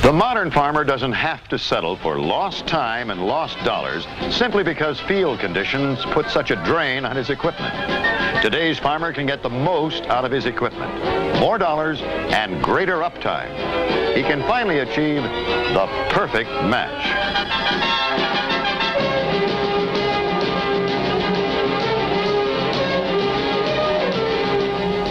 The modern farmer doesn't have to settle for lost time and lost dollars simply because field conditions put such a drain on his equipment. Today's farmer can get the most out of his equipment, more dollars and greater uptime. He can finally achieve the perfect match.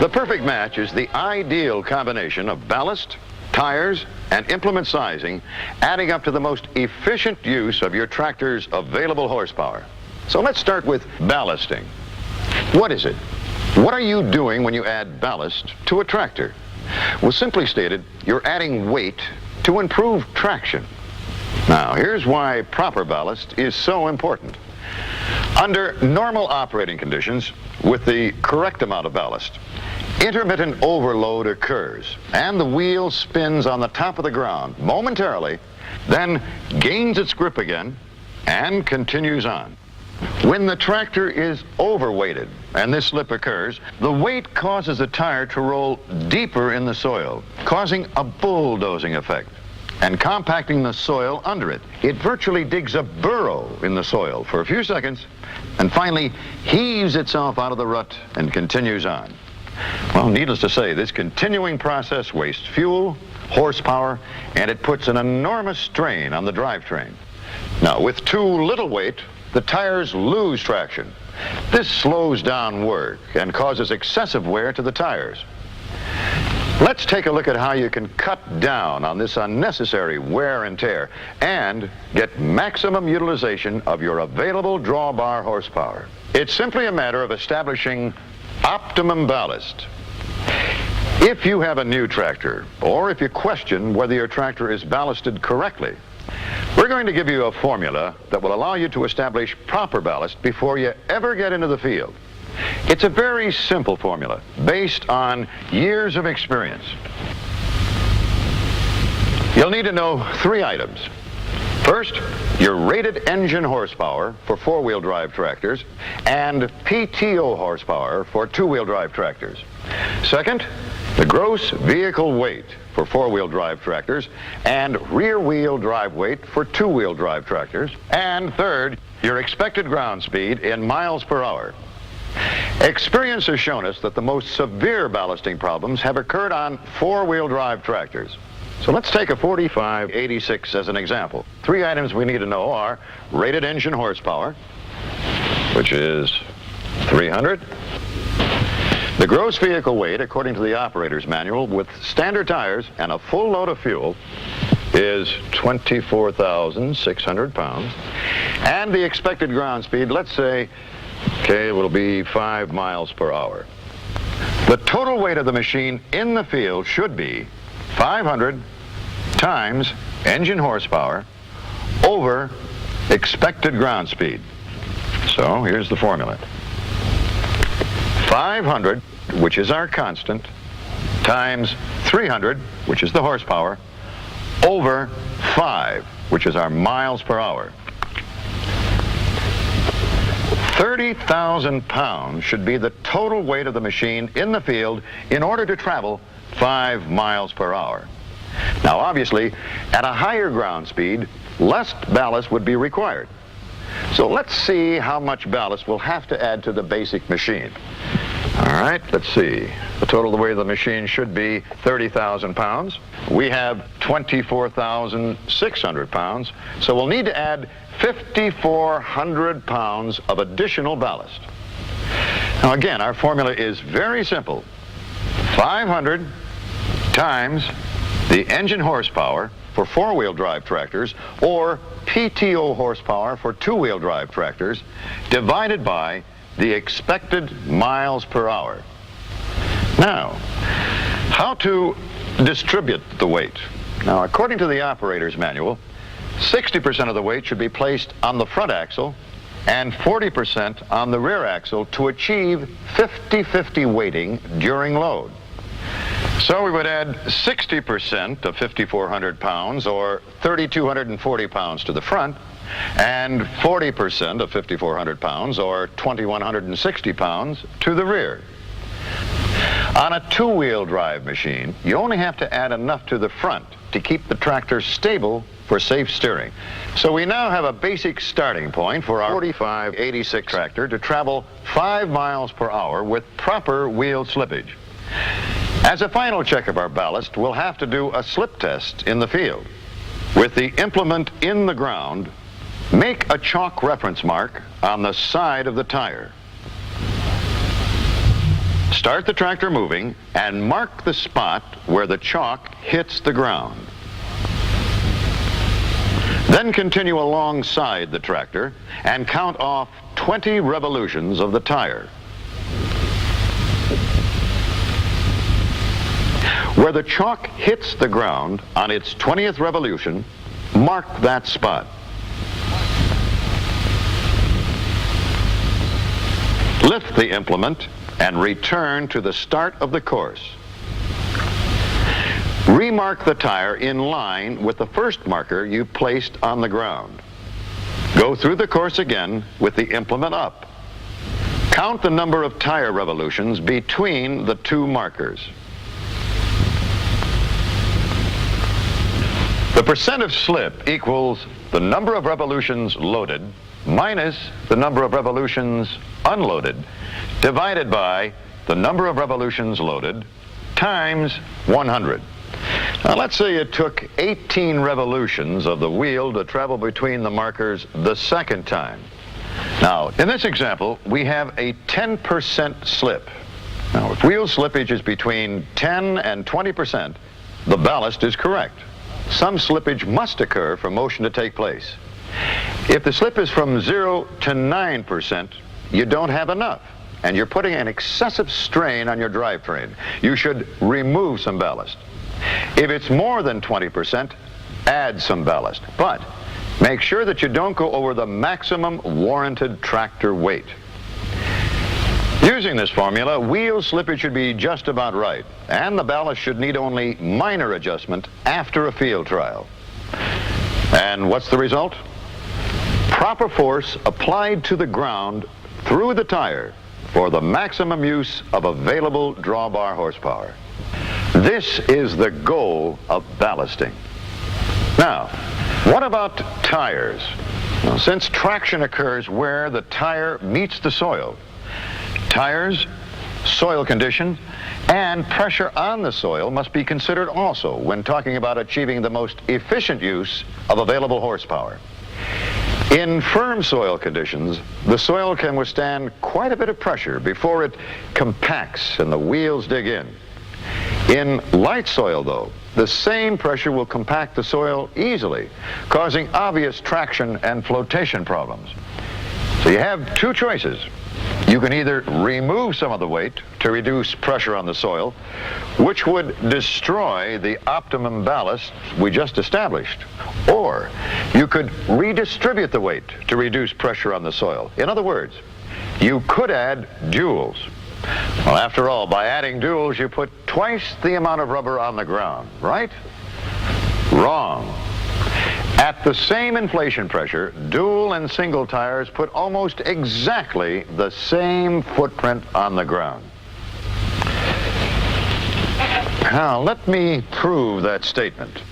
The perfect match is the ideal combination of ballast, tires, and implement sizing, adding up to the most efficient use of your tractor's available horsepower. So let's start with ballasting. What is it? What are you doing when you add ballast to a tractor? Well, simply stated, you're adding weight to improve traction. Now, here's why proper ballast is so important. Under normal operating conditions, with the correct amount of ballast, intermittent overload occurs and the wheel spins on the top of the ground momentarily, then gains its grip again and continues on. When the tractor is overweighted and this slip occurs, the weight causes the tire to roll deeper in the soil, causing a bulldozing effect and compacting the soil under it. It virtually digs a burrow in the soil for a few seconds and finally heaves itself out of the rut and continues on. Well, needless to say, this continuing process wastes fuel, horsepower, and it puts an enormous strain on the drivetrain. Now, with too little weight, the tires lose traction. This slows down work and causes excessive wear to the tires. Let's take a look at how you can cut down on this unnecessary wear and tear and get maximum utilization of your available drawbar horsepower. It's simply a matter of establishing optimum ballast. If you have a new tractor, or if you question whether your tractor is ballasted correctly, we're going to give you a formula that will allow you to establish proper ballast before you ever get into the field. It's a very simple formula based on years of experience. You'll need to know 3 items. First, your rated engine horsepower for 4-wheel drive tractors and PTO horsepower for 2-wheel drive tractors. Second, the gross vehicle weight for 4-wheel drive tractors and rear-wheel drive weight for 2-wheel drive tractors. And third, your expected ground speed in miles per hour. Experience has shown us that the most severe ballasting problems have occurred on 4-wheel drive tractors. So let's take a 4586 as an example. 3 items we need to know are rated engine horsepower, which is 300. The gross vehicle weight, according to the operator's manual, with standard tires and a full load of fuel, is 24,600 pounds. And the expected ground speed, let's say, okay, will be 5 miles per hour. The total weight of the machine in the field should be 500 times engine horsepower over expected ground speed. So here's the formula. 500, which is our constant, times 300, which is the horsepower, over 5, which is our miles per hour. 30,000 pounds should be the total weight of the machine in the field in order to travel 5 miles per hour. Now, obviously, at a higher ground speed, less ballast would be required. So let's see how much ballast we'll have to add to the basic machine. All right, let's see. The total weight of the machine should be 30,000 pounds. We have 24,600 pounds, so we'll need to add 5,400 pounds of additional ballast. Now again, our formula is very simple. 500 times the engine horsepower for 4-wheel drive tractors or PTO horsepower for 2-wheel drive tractors divided by the expected miles per hour. Now, how to distribute the weight? Now, according to the operator's manual, 60% of the weight should be placed on the front axle and 40% on the rear axle to achieve 50-50 weighting during load. So we would add 60% of 5,400 pounds or 3,240 pounds to the front and 40% of 5,400 pounds or 2,160 pounds to the rear. On a 2-wheel drive machine, you only have to add enough to the front to keep the tractor stable for safe steering. So we now have a basic starting point for our 4586 tractor to travel 5 miles per hour with proper wheel slippage. As a final check of our ballast, we'll have to do a slip test in the field. With the implement in the ground, make a chalk reference mark on the side of the tire. Start the tractor moving and mark the spot where the chalk hits the ground. Then continue alongside the tractor and count off 20 revolutions of the tire. Where the chalk hits the ground on its 20th revolution, mark that spot. Lift the implement and return to the start of the course. Remark the tire in line with the first marker you placed on the ground. Go through the course again with the implement up. Count the number of tire revolutions between the two markers. The percent of slip equals the number of revolutions loaded minus the number of revolutions unloaded divided by the number of revolutions loaded times 100. Now let's say it took 18 revolutions of the wheel to travel between the markers the second time. Now in this example we have a 10% slip. Now if wheel slippage is between 10 and 20%, the ballast is correct. Some slippage must occur for motion to take place. If the slip is from 0 to 9%, you don't have enough, and you're putting an excessive strain on your drivetrain. You should remove some ballast. If it's more than 20%, add some ballast, but make sure that you don't go over the maximum warranted tractor weight. Using this formula, wheel slippage should be just about right, and the ballast should need only minor adjustment after a field trial. And what's the result? Proper force applied to the ground through the tire for the maximum use of available drawbar horsepower. This is the goal of ballasting. Now, what about tires? Well, since traction occurs where the tire meets the soil, tires, soil condition, and pressure on the soil must be considered also when talking about achieving the most efficient use of available horsepower. In firm soil conditions, the soil can withstand quite a bit of pressure before it compacts and the wheels dig in. In light soil, though, the same pressure will compact the soil easily, causing obvious traction and flotation problems. So you have two choices. You can either remove some of the weight to reduce pressure on the soil, which would destroy the optimum ballast we just established, or you could redistribute the weight to reduce pressure on the soil. In other words, you could add duals. Well, after all, by adding duals, you put twice the amount of rubber on the ground, right? Wrong. At the same inflation pressure, dual and single tires put almost exactly the same footprint on the ground. Now, let me prove that statement.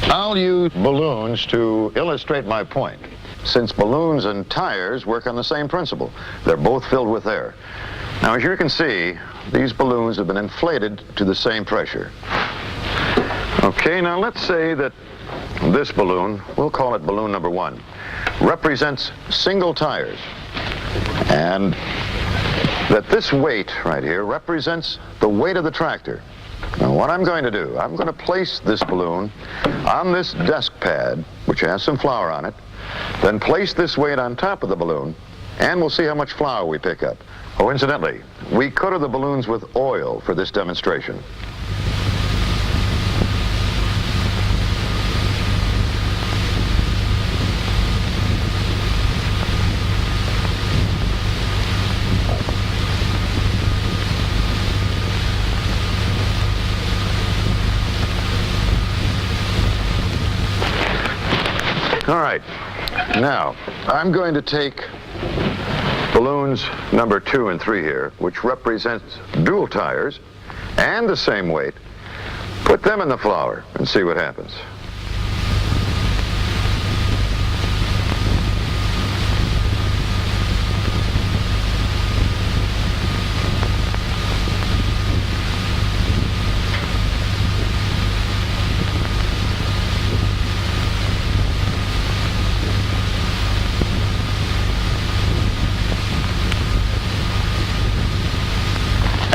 I'll use balloons to illustrate my point, since balloons and tires work on the same principle. They're both filled with air. Now, as you can see, these balloons have been inflated to the same pressure. Okay, now let's say that this balloon, we'll call it balloon number 1, represents single tires, and that this weight right here represents the weight of the tractor. Now what I'm going to do, I'm going to place this balloon on this desk pad, which has some flour on it, then place this weight on top of the balloon, and we'll see how much flour we pick up. Oh, incidentally, we coated the balloons with oil for this demonstration. All right, now I'm going to take balloons number 2 and 3 here, which represents dual tires and the same weight, Put them in the flour and see what happens.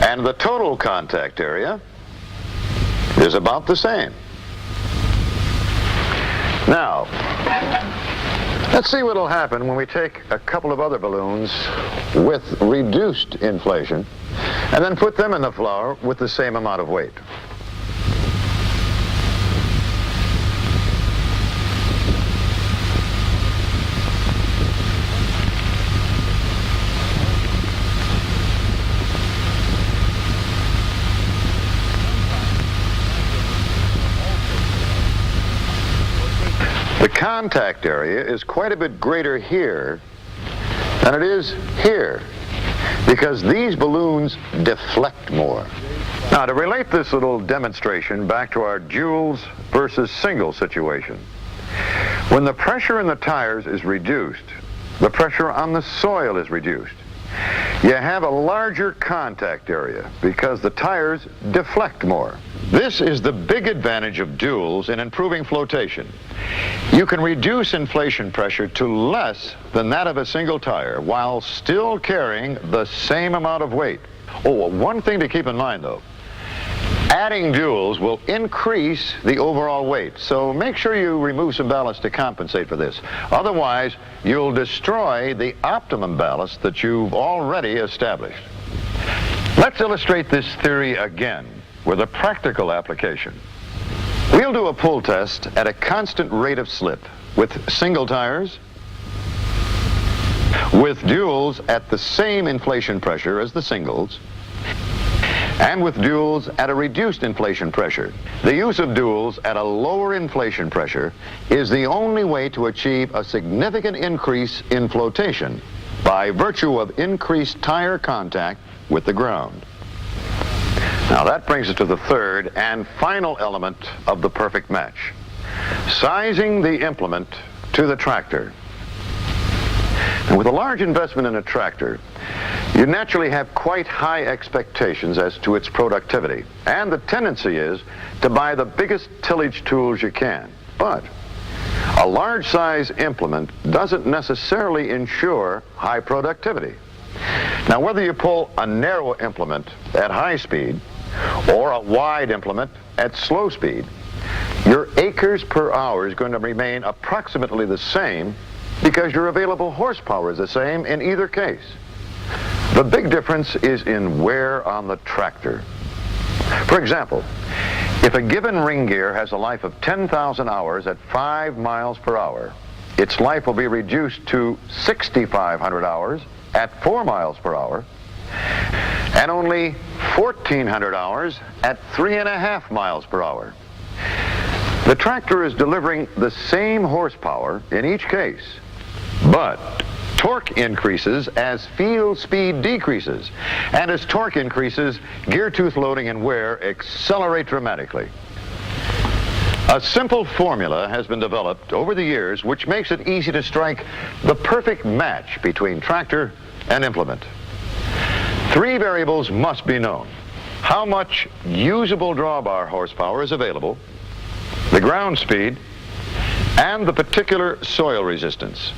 And the total contact area is about the same. Now, let's see what will happen when we take a couple of other balloons with reduced inflation and then put them in the flour with the same amount of weight. The contact area is quite a bit greater here than it is here because these balloons deflect more. Now, to relate this little demonstration back to our duals versus single situation, when the pressure in the tires is reduced, the pressure on the soil is reduced. You have a larger contact area because the tires deflect more. This is the big advantage of duals in improving flotation. You can reduce inflation pressure to less than that of a single tire while still carrying the same amount of weight. Oh, one thing to keep in mind though, adding duals will increase the overall weight, so make sure you remove some ballast to compensate for this. Otherwise, you'll destroy the optimum ballast that you've already established. Let's illustrate this theory again with a practical application. We'll do a pull test at a constant rate of slip with single tires, with duals at the same inflation pressure as the singles, and with duals at a reduced inflation pressure. The use of duals at a lower inflation pressure is the only way to achieve a significant increase in flotation by virtue of increased tire contact with the ground. Now that brings us to the third and final element of the perfect match: sizing the implement to the tractor. And with a large investment in a tractor, you naturally have quite high expectations as to its productivity, and the tendency is to buy the biggest tillage tools you can. But a large size implement doesn't necessarily ensure high productivity. Now, whether you pull a narrow implement at high speed or a wide implement at slow speed, your acres per hour is going to remain approximately the same because your available horsepower is the same in either case. The big difference is in wear on the tractor. For example, if a given ring gear has a life of 10,000 hours at 5 miles per hour, its life will be reduced to 6,500 hours at 4 miles per hour, and only 1,400 hours at 3.5 miles per hour. The tractor is delivering the same horsepower in each case, but torque increases as field speed decreases, and as torque increases, gear tooth loading and wear accelerate dramatically. A simple formula has been developed over the years which makes it easy to strike the perfect match between tractor and implement. 3 variables must be known: how much usable drawbar horsepower is available, the ground speed, and the particular soil resistance.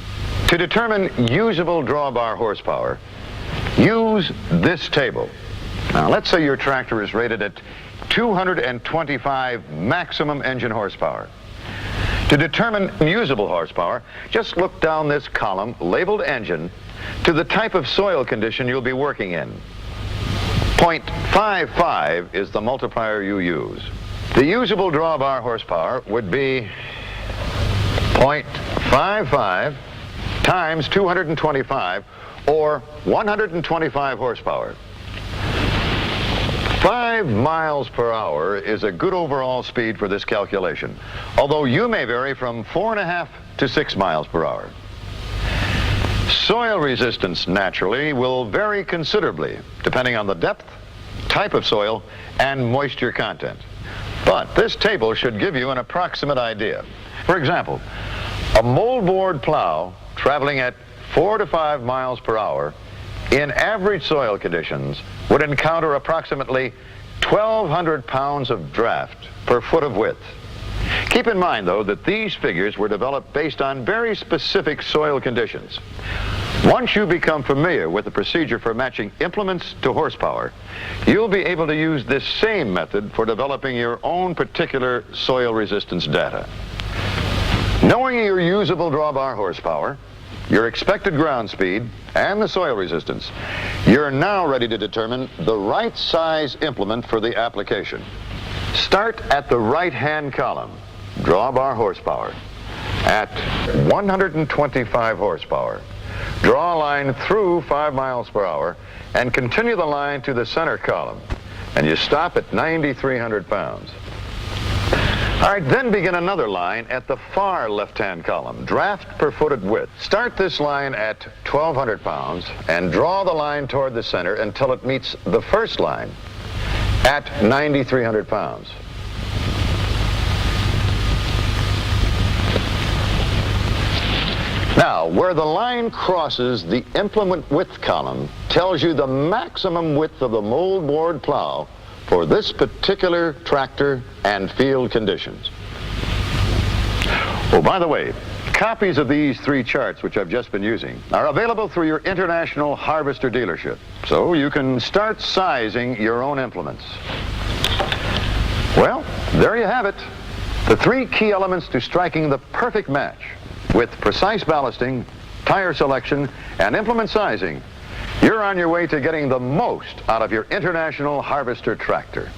To determine usable drawbar horsepower, use this table. Now, let's say your tractor is rated at 225 maximum engine horsepower. To determine usable horsepower, just look down this column labeled engine to the type of soil condition you'll be working in. 0.55 is the multiplier you use. The usable drawbar horsepower would be 0.55 times 225, or 125 horsepower. 5 miles per hour is a good overall speed for this calculation, although you may vary from 4.5 to 6 miles per hour. Soil resistance, naturally, will vary considerably, depending on the depth, type of soil, and moisture content. But this table should give you an approximate idea. For example, a moldboard plow traveling at 4 to 5 miles per hour in average soil conditions would encounter approximately 1,200 pounds of draft per foot of width. Keep in mind, though, that these figures were developed based on very specific soil conditions. Once you become familiar with the procedure for matching implements to horsepower, you'll be able to use this same method for developing your own particular soil resistance data. Knowing your usable drawbar horsepower, your expected ground speed, and the soil resistance, you're now ready to determine the right size implement for the application. Start at the right-hand column, drawbar horsepower. At 125 horsepower, draw a line through 5 miles per hour and continue the line to the center column, and you stop at 9,300 pounds. All right, then begin another line at the far left-hand column, draft per footed width. Start this line at 1,200 pounds and draw the line toward the center until it meets the first line at 9,300 pounds. Now, where the line crosses the implement width column tells you the maximum width of the moldboard plow for this particular tractor and field conditions. Oh, by the way, copies of these 3 charts, which I've just been using, are available through your International Harvester dealership, so you can start sizing your own implements. Well, there you have it. The 3 key elements to striking the perfect match with precise ballasting, tire selection, and implement sizing. You're on your way to getting the most out of your International Harvester tractor.